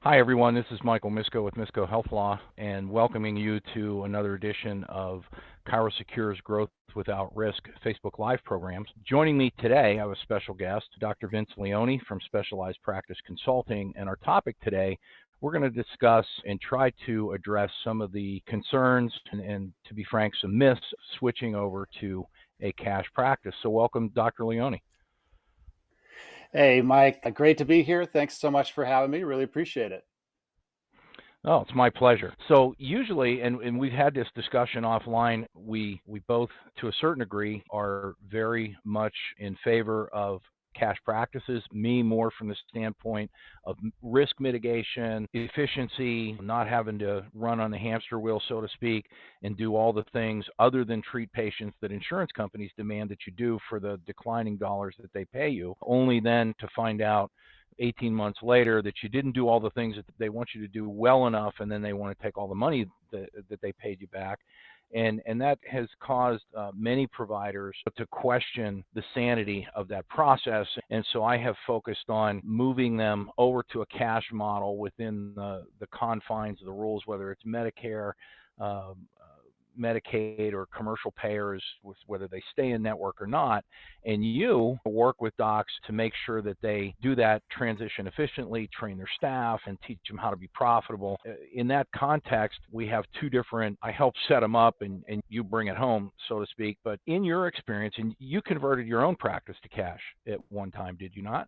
Hi, everyone. This is Michael Misko with Misko Health Law, and welcoming you to another edition of ChiroSecure's Growth Without Risk Facebook Live programs. Joining me today, I have a special guest, Dr. Vince Leone from Specialized Practice Consulting, and our topic today, we're going to discuss and try to address some of the concerns and to be frank, some myths switching over to a cash practice. So welcome, Dr. Leone. Hey, Mike, great to be here. Thanks so much for having me. Really appreciate it. Oh, it's my pleasure. So usually, and we've had this discussion offline, we both, to a certain degree, are very much in favor of cash practices, me more from the standpoint of risk mitigation, efficiency, not having to run on the hamster wheel, so to speak, and do all the things other than treat patients that insurance companies demand that you do for the declining dollars that they pay you, only then to find out 18 months later that you didn't do all the things that they want you to do well enough, and then they want to take all the money that they paid you back. And that has caused many providers to question the sanity of that process. And so I have focused on moving them over to a cash model within the confines of the rules, whether it's Medicare, Medicaid, or commercial payers, with whether they stay in network or not. And you work with docs to make sure that they do that transition efficiently, train their staff, and teach them how to be profitable. In that context, we have two different, I help set them up and you bring it home, so to speak. But in your experience, and you converted your own practice to cash at one time, did you not?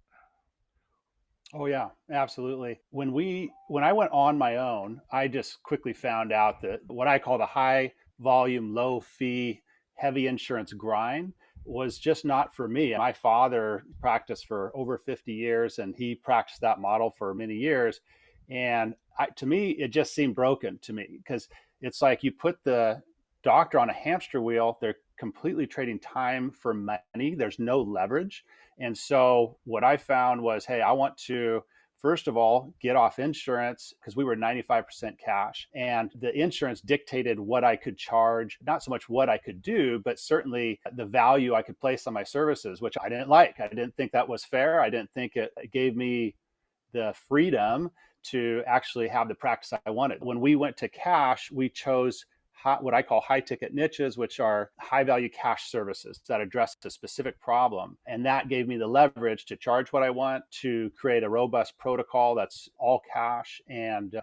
Oh yeah, absolutely. When I went on my own, I just quickly found out that what I call the high volume, low fee, heavy insurance grind was just not for me. My father practiced for over 50 years and he practiced that model for many years. And to me, it just seemed broken to me because it's like you put the doctor on a hamster wheel, they're completely trading time for money. There's no leverage. And so what I found was, hey, I want to first of all get off insurance because we were 95% cash, and the insurance dictated what I could charge, not so much what I could do, but certainly the value I could place on my services, which I didn't like. I didn't think that was fair. I didn't think it gave me the freedom to actually have the practice I wanted. When we went to cash, we chose what I call high ticket niches, which are high value cash services that address a specific problem. And that gave me the leverage to charge what I want, to create a robust protocol that's all cash. And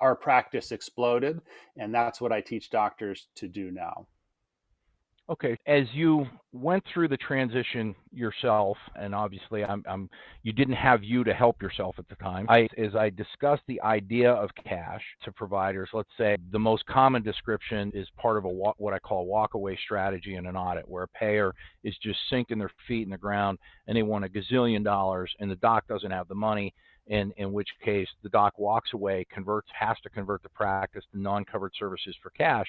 our practice exploded. And that's what I teach doctors to do now. Okay, as you went through the transition yourself, and obviously you didn't have you to help yourself at the time. As I discussed the idea of cash to providers, let's say the most common description is part of what I call a walk-away strategy in an audit, where a payer is just sinking their feet in the ground and they want $1 gazillion and the doc doesn't have the money. In which case the doc walks away, has to convert the practice to non-covered services for cash.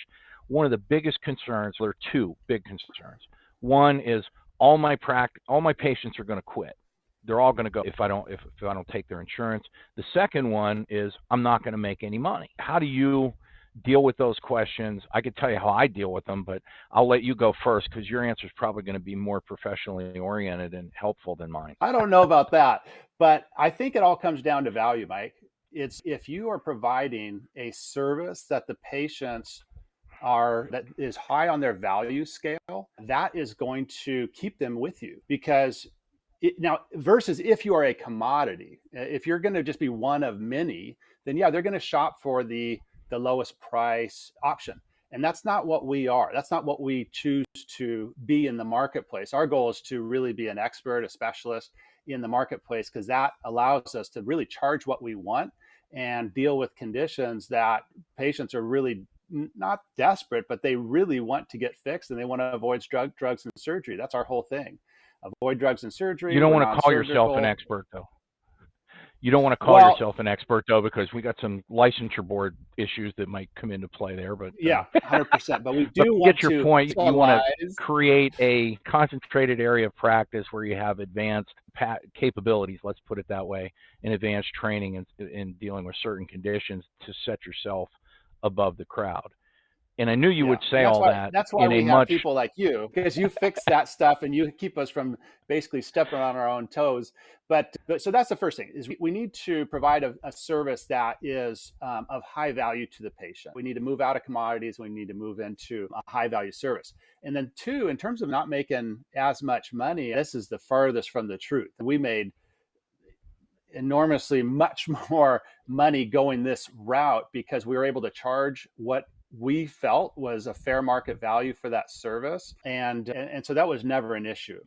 One of the biggest concerns, there are two big concerns. One is all my patients are going to quit. They're all going to go if I don't take their insurance. The second one is I'm not going to make any money. How do you deal with those questions? I could tell you how I deal with them, but I'll let you go first because your answer is probably going to be more professionally oriented and helpful than mine. I don't know about that, but I think it all comes down to value, Mike. It's if you are providing a service that the patients that is high on their value scale, that is going to keep them with you because now versus if you are a commodity, if you're going to just be one of many, then yeah, they're going to shop for the lowest price option. And that's not what we are. That's not what we choose to be in the marketplace. Our goal is to really be an expert, a specialist in the marketplace, because that allows us to really charge what we want and deal with conditions that patients are really not desperate, but they really want to get fixed and they want to avoid drugs and surgery. That's our whole thing. Avoid drugs and surgery. You don't want to call yourself an expert, though. You don't want to call yourself an expert, though, because we got some licensure board issues that might come into play there. But yeah, 100%. But we do want get your point. You want to create a concentrated area of practice where you have advanced capabilities, let's put it that way, and advanced training in dealing with certain conditions to set yourself above the crowd. And I knew you Yeah, would say and all that that's why in a we have much people like you, because you fix that stuff and you keep us from basically stepping on our own toes. But so that's the first thing is we need to provide a service that is of high value to the patient. We need to move out of commodities. We need to move into a high value service. And then two, in terms of not making as much money, this is the farthest from the truth. We made enormously much more money going this route because we were able to charge what we felt was a fair market value for that service, and so that was never an issue.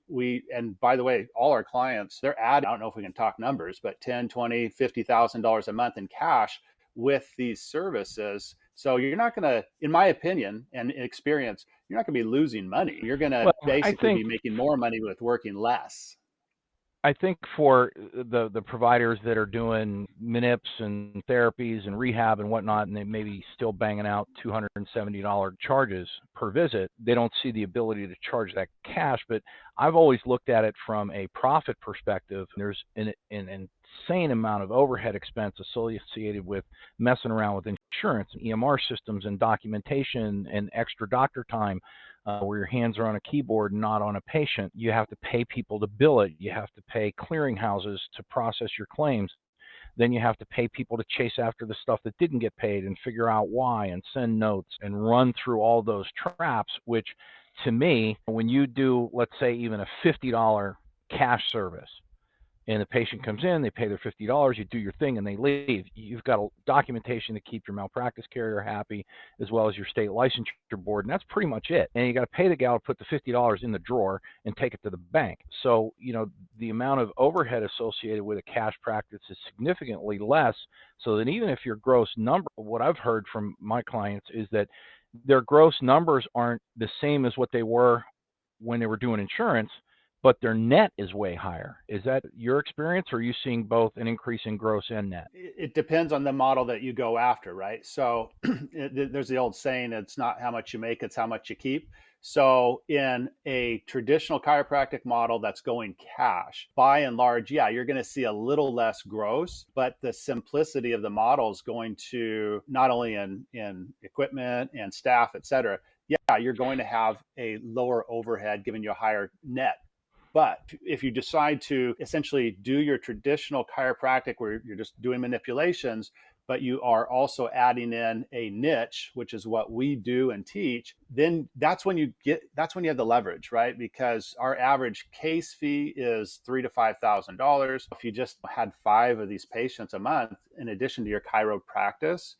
And by the way, all our clients, they're adding, I don't know if we can talk numbers, but 10, 20, $50,000 a month in cash with these services. So you're not going to, in my opinion and experience, you're not going to be losing money. You're going to well, basically be making more money with working less. I think for the providers that are doing minips and therapies and rehab and whatnot, and they may be still banging out $270 charges per visit, they don't see the ability to charge that cash. But I've always looked at it from a profit perspective. There's an insane amount of overhead expense associated with messing around with insurance and EMR systems and documentation and extra doctor time. Where your hands are on a keyboard and not on a patient. You have to pay people to bill it. You have to pay clearinghouses to process your claims. Then you have to pay people to chase after the stuff that didn't get paid and figure out why and send notes and run through all those traps, which to me, when you do, let's say, even a $50 cash service, and the patient comes in, they pay their $50, you do your thing, and they leave. You've got a documentation to keep your malpractice carrier happy, as well as your state licensure board, and that's pretty much it. And you got to pay the gal to put the $50 in the drawer and take it to the bank. So, the amount of overhead associated with a cash practice is significantly less. So that even if your gross number, what I've heard from my clients is that their gross numbers aren't the same as what they were when they were doing insurance, but their net is way higher. Is that your experience, or are you seeing both an increase in gross and net? It depends on the model that you go after, right? So there's the old saying, it's not how much you make, it's how much you keep. So in a traditional chiropractic model that's going cash, by and large, yeah, you're going to see a little less gross, but the simplicity of the model is going to, not only in equipment and staff, et cetera, yeah, you're going to have a lower overhead giving you a higher net. But if you decide to essentially do your traditional chiropractic where you're just doing manipulations, but you are also adding in a niche, which is what we do and teach, then that's when you have the leverage, right? Because our average case fee is $3,000 to $5,000. If you just had 5 of these patients a month, in addition to your chiro practice,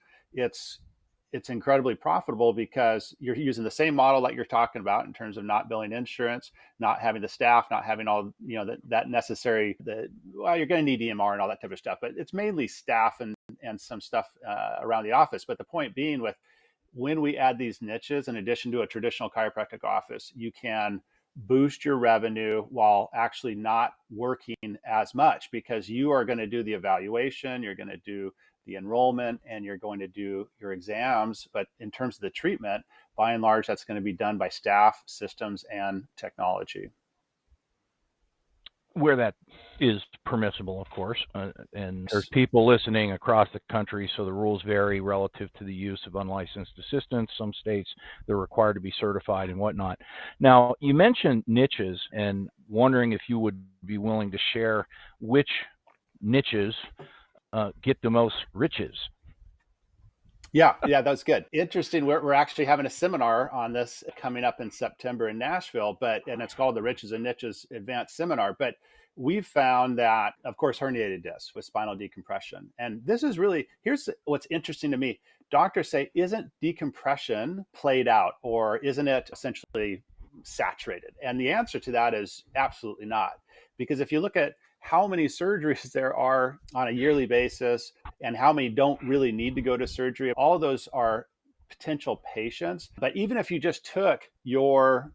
it's incredibly profitable because you're using the same model that you're talking about in terms of not billing insurance, not having the staff, not having all, that necessary, you're going to need EMR and all that type of stuff, but it's mainly staff and some stuff around the office. But the point being when we add these niches, in addition to a traditional chiropractic office, you can boost your revenue while actually not working as much because you are going to do the evaluation, you're going to do the enrollment, and you're going to do your exams. But in terms of the treatment, by and large, that's going to be done by staff, systems, and technology. Where that is permissible, of course, and there's people listening across the country, so the rules vary relative to the use of unlicensed assistants. Some states, they're required to be certified and whatnot. Now, you mentioned niches, and wondering if you would be willing to share which niches get the most riches. Yeah, that's good. Interesting. We're actually having a seminar on this coming up in September in Nashville, and it's called the Riches and Niches Advanced Seminar. But we've found that, of course, herniated disc with spinal decompression. And this is here's what's interesting to me. Doctors say, isn't decompression played out, or isn't it essentially saturated? And the answer to that is absolutely not. Because if you look at how many surgeries there are on a yearly basis and how many don't really need to go to surgery, all of those are potential patients. But even if you just took your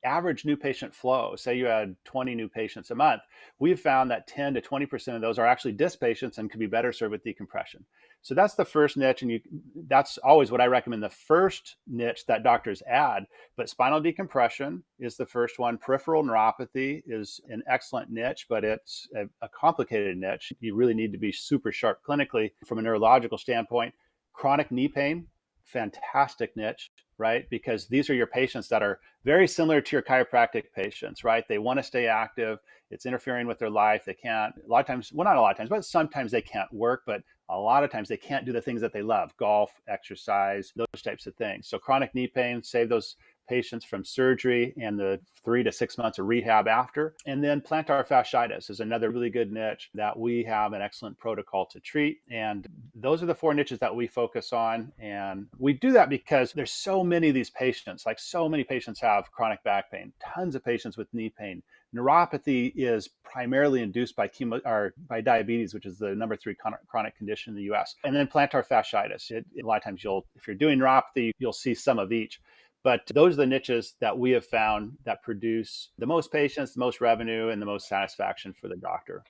average new patient flow, say you had 20 new patients a month, we've found that 10 to 20% of those are actually disc patients and could be better served with decompression. So that's the first niche, and that's always what I recommend, the first niche that doctors add. But spinal decompression is the first one. Peripheral neuropathy is an excellent niche, but it's a complicated niche. You really need to be super sharp clinically from a neurological standpoint. Chronic knee pain, fantastic niche, right? Because these are your patients that are very similar to your chiropractic patients, right? They want to stay active. It's interfering with their life. They can't, a lot of times, well, not a lot of times, but sometimes they can't work, but a lot of times they can't do the things that they love, golf, exercise, those types of things. So chronic knee pain, save those patients from surgery and the 3 to 6 months of rehab after. And then plantar fasciitis is another really good niche that we have an excellent protocol to treat. And those are the 4 niches that we focus on. And we do that because there's so many of these patients, like so many patients have chronic back pain, tons of patients with knee pain. Neuropathy is primarily induced by by diabetes, which is the number 3 chronic condition in the US. And then plantar fasciitis. A lot of times if you're doing neuropathy, you'll see some of each. But those are the niches that we have found that produce the most patients, the most revenue, and the most satisfaction for the doctor.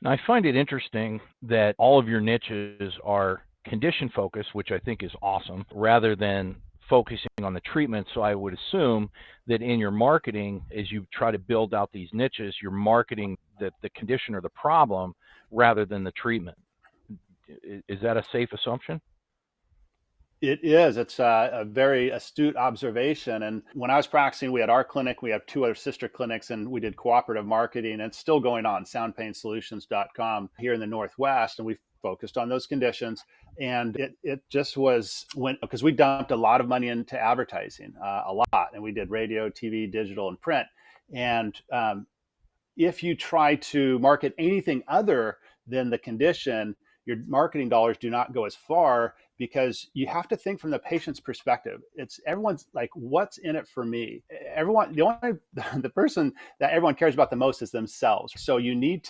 Now, I find it interesting that all of your niches are condition focused, which I think is awesome, rather than focusing on the treatment. So I would assume that in your marketing, as you try to build out these niches, you're marketing the condition or the problem rather than the treatment. Is that a safe assumption? It is. It's a very astute observation. And when I was practicing, we had our clinic, we have 2 other sister clinics, and we did cooperative marketing. And it's still going on, soundpainsolutions.com here in the Northwest. And we focused on those conditions. And it just went because we dumped a lot of money into advertising, a lot. And we did radio, TV, digital, and print. And if you try to market anything other than the condition, your marketing dollars do not go as far, because you have to think from the patient's perspective. Everyone's like, what's in it for me? The person that everyone cares about the most is themselves. So you need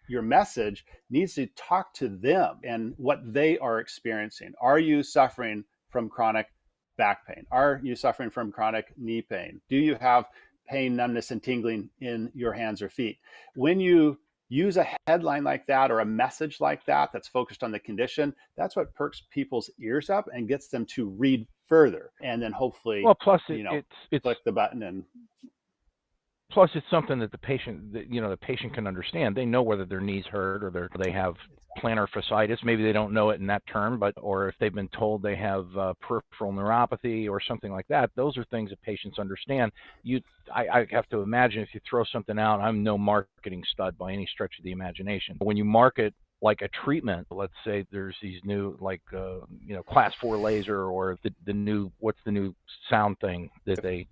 your message needs to talk to them and what they are experiencing. Are you suffering from chronic back pain? Are you suffering from chronic knee pain? Do you have pain, numbness, and tingling in your hands or feet? When you use a headline like that or a message like that that's focused on the condition, that's what perks people's ears up and gets them to read further. And then hopefully, plus it's click the button. And plus it's something that the patient can understand. They know whether their knees hurt or they have plantar fasciitis. Maybe they don't know it in that term, or if they've been told they have peripheral neuropathy or something like that. Those are things that patients understand. I have to imagine if you throw something out, I'm no marketing stud by any stretch of the imagination. But when you market like a treatment, let's say there's these new class 4 laser or the new, what's the new sound thing that they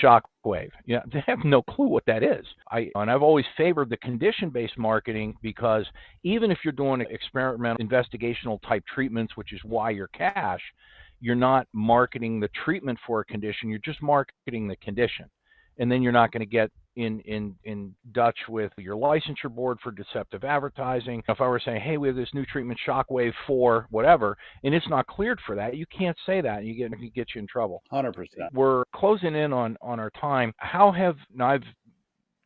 shockwave. They have no clue what that is. I've always favored the condition-based marketing, because even if you're doing experimental investigational type treatments, which is why you're cash, you're not marketing the treatment for a condition, you're just marketing the condition. And then you're not going to get in Dutch with your licensure board for deceptive advertising. If I were saying, hey, we have this new treatment, shockwave for whatever, and it's not cleared for that, you can't say that. It gets you in trouble. 100%. We're closing in on our time. I've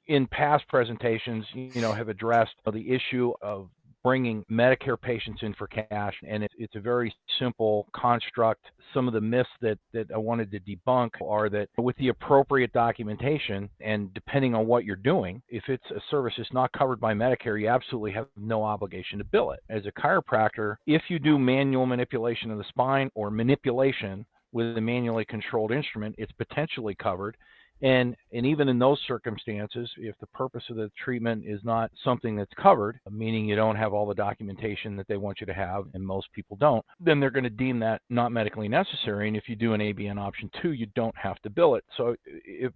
in past presentations, have addressed the issue of bringing Medicare patients in for cash, and it's a very simple construct. Some of the myths that I wanted to debunk are that with the appropriate documentation, and depending on what you're doing, if it's a service that's not covered by Medicare, you absolutely have no obligation to bill it. As a chiropractor, if you do manual manipulation of the spine or manipulation with a manually controlled instrument, it's potentially covered. And even in those circumstances, if the purpose of the treatment is not something that's covered, meaning you don't have all the documentation that they want you to have, and most people don't, then they're going to deem that not medically necessary. And if you do an ABN option 2, you don't have to bill it. So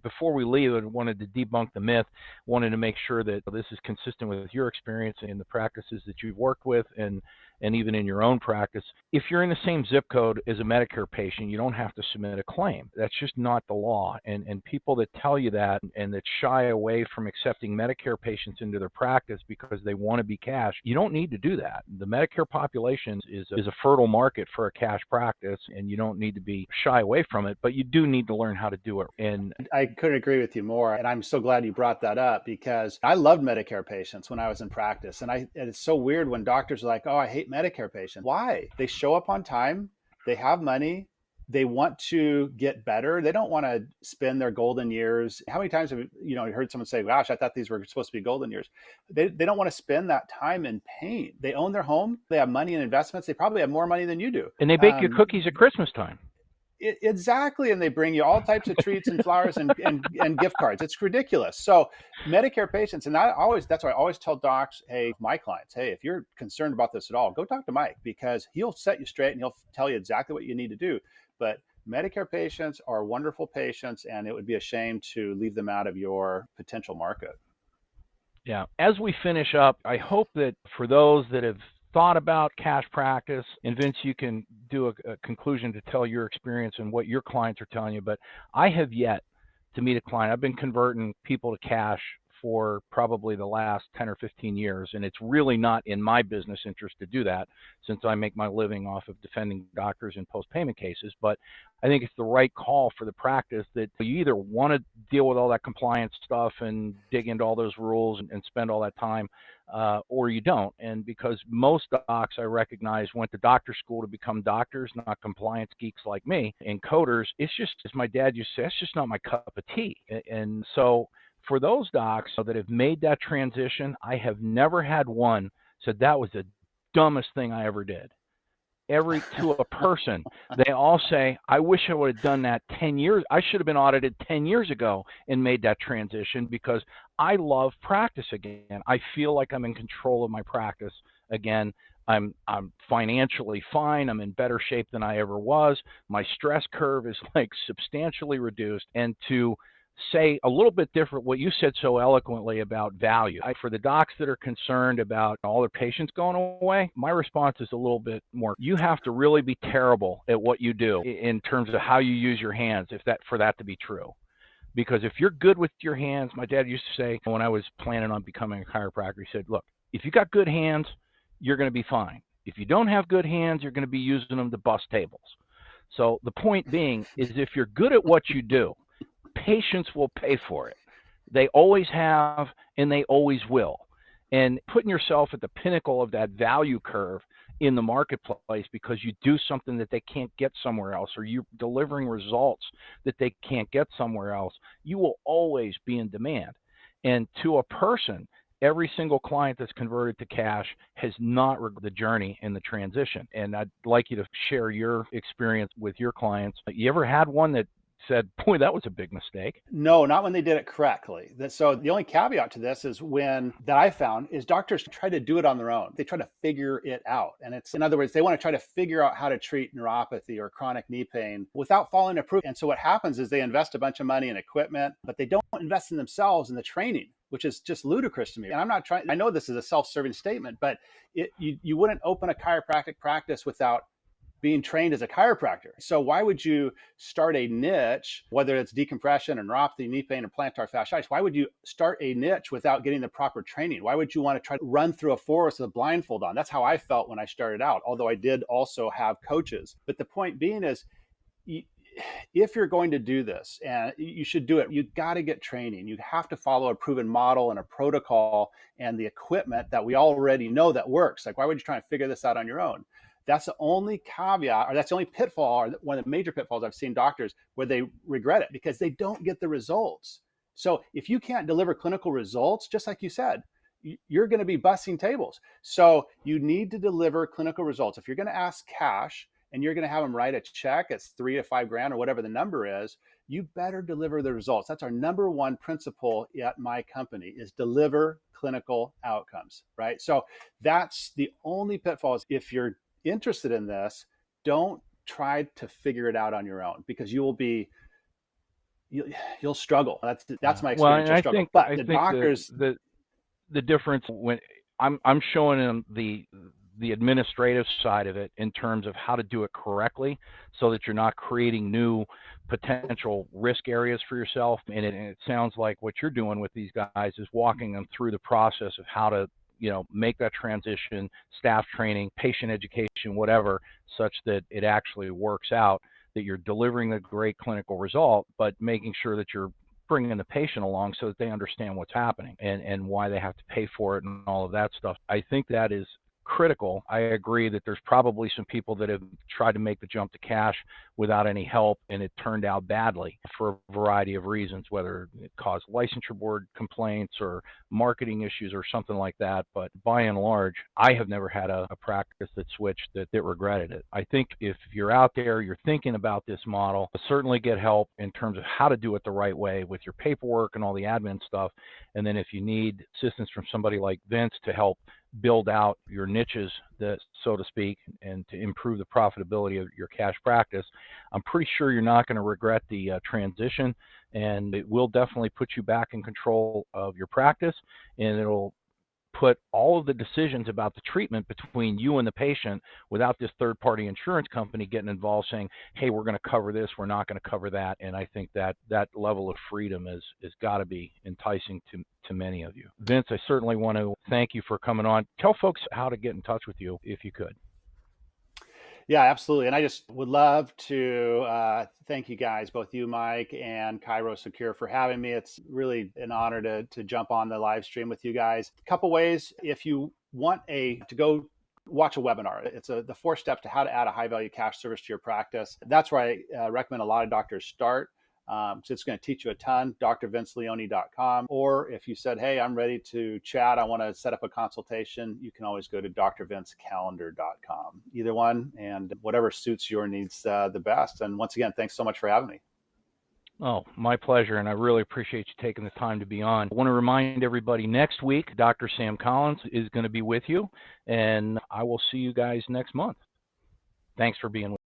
before we leave, I wanted to debunk the myth, wanted to make sure that this is consistent with your experience and the practices that you've worked with, and even in your own practice. If you're in the same zip code as a Medicare patient, you don't have to submit a claim. That's just not the law. And people that tell you that and that shy away from accepting Medicare patients into their practice because they want to be cash, you don't need to do that. The Medicare population is a fertile market for a cash practice, and you don't need to be shy away from it, but you do need to learn how to do it. And I couldn't agree with you more. And I'm so glad you brought that up, because I loved Medicare patients when I was in practice. And it's so weird when doctors are like, oh, I hate Medicare patients. Why? They show up on time. They have money. They want to get better. They don't want to spend their golden years. How many times have you heard someone say, gosh, I thought these were supposed to be golden years? They don't want to spend that time in pain. They own their home. They have money in investments. They probably have more money than you do. And they bake you cookies at Christmas time. Exactly. And they bring you all types of treats and flowers and gift cards. It's ridiculous. So Medicare patients, and that's why I always tell docs, hey, my clients, hey, if you're concerned about this at all, go talk to Mike, because he'll set you straight and he'll tell you exactly what you need to do. But Medicare patients are wonderful patients, and it would be a shame to leave them out of your potential market. Yeah. As we finish up, I hope that for those that have thought about cash practice, and Vince, you can do a conclusion to tell your experience and what your clients are telling you, but I have yet to meet a client. I've been converting people to cash for probably the last 10 or 15 years, and it's really not in my business interest to do that, since I make my living off of defending doctors in post-payment cases. But I think it's the right call for the practice that you either want to deal with all that compliance stuff and dig into all those rules and spend all that time, or you don't. And because most docs, I recognize, went to doctor school to become doctors, not compliance geeks like me, and coders, it's just, as my dad used to say, it's just not my cup of tea. And so for those docs that have made that transition, I have never had one said that was the dumbest thing I ever did. To a person, they all say, I wish I would have done that 10 years. I should have been audited 10 years ago and made that transition, because I love practice again. I feel like I'm in control of my practice again. I'm financially fine. I'm in better shape than I ever was. My stress curve is like substantially reduced. And to say a little bit different what you said so eloquently about value. For the docs that are concerned about all their patients going away, my response is a little bit more, you have to really be terrible at what you do in terms of how you use your hands for that to be true. Because if you're good with your hands, my dad used to say when I was planning on becoming a chiropractor, he said, look, if you got good hands, you're going to be fine. If you don't have good hands, you're going to be using them to bust tables. So the point being is, if you're good at what you do, patients will pay for it. They always have, and they always will. And putting yourself at the pinnacle of that value curve in the marketplace because you do something that they can't get somewhere else, or you're delivering results that they can't get somewhere else, you will always be in demand. And to a person, every single client that's converted to cash has not regretted the journey and the transition. And I'd like you to share your experience with your clients. You ever had one that said, boy, that was a big mistake? No, not when they did it correctly. So the only caveat to this is that I found is doctors try to do it on their own. They try to figure it out. And in other words, they want to try to figure out how to treat neuropathy or chronic knee pain without following a proof. And so what happens is they invest a bunch of money in equipment, but they don't invest in themselves in the training, which is just ludicrous to me. And I'm not trying, I know this is a self-serving statement, but you wouldn't open a chiropractic practice without being trained as a chiropractor. So why would you start a niche, whether it's decompression or neuropathy, knee pain, or plantar fasciitis? Why would you start a niche without getting the proper training? Why would you want to try to run through a forest with a blindfold on? That's how I felt when I started out, although I did also have coaches. But the point being is, if you're going to do this, and you should do it, you got to get training. You have to follow a proven model and a protocol and the equipment that we already know that works. Like, why would you try and figure this out on your own? That's the only caveat, or that's the only pitfall, or one of the major pitfalls I've seen doctors where they regret it because they don't get the results. So if you can't deliver clinical results, just like you said, you're going to be busting tables. So you need to deliver clinical results. If you're going to ask cash and you're going to have them write a check, it's $3 to $5 grand or whatever the number is, you better deliver the results. That's our number one principle at my company, is deliver clinical outcomes, right? So that's the only pitfall. Is if you're interested in this, don't try to figure it out on your own, because you'll struggle. That's my experience. Well, and I think, but the doctors, the difference when I'm showing them the administrative side of it in terms of how to do it correctly, so that you're not creating new potential risk areas for yourself. And it sounds like what you're doing with these guys is walking them through the process of how to make that transition, staff training, patient education, whatever, such that it actually works out, that you're delivering a great clinical result, but making sure that you're bringing the patient along so that they understand what's happening and why they have to pay for it and all of that stuff. I think that is critical. I agree that there's probably some people that have tried to make the jump to cash without any help, and it turned out badly for a variety of reasons, whether it caused licensure board complaints or marketing issues or something like that. But by and large, I have never had a practice that switched that regretted it. I think if you're out there, you're thinking about this model, certainly get help in terms of how to do it the right way with your paperwork and all the admin stuff. And then if you need assistance from somebody like Vince to help build out your niches, that, so to speak, and to improve the profitability of your cash practice, I'm pretty sure you're not going to regret the transition, and it will definitely put you back in control of your practice, and it'll put all of the decisions about the treatment between you and the patient without this third-party insurance company getting involved saying, hey, we're going to cover this, we're not going to cover that. And I think that level of freedom is got to be enticing to many of you. Vince, I certainly want to thank you for coming on. Tell folks how to get in touch with you if you could. Yeah, absolutely. And I just would love to thank you guys, both you, Mike, and Cairo Secure, for having me. It's really an honor to jump on the live stream with you guys. A couple ways, if you want to go watch a webinar, it's the 4 steps to how to add a high value cash service to your practice. That's where I recommend a lot of doctors start. So it's going to teach you a ton, drvinceleone.com. Or if you said, hey, I'm ready to chat, I want to set up a consultation, you can always go to drvincecalendar.com. Either one, and whatever suits your needs the best. And once again, thanks so much for having me. Oh, my pleasure, and I really appreciate you taking the time to be on. I want to remind everybody, next week, Dr. Sam Collins is going to be with you, and I will see you guys next month. Thanks for being with me.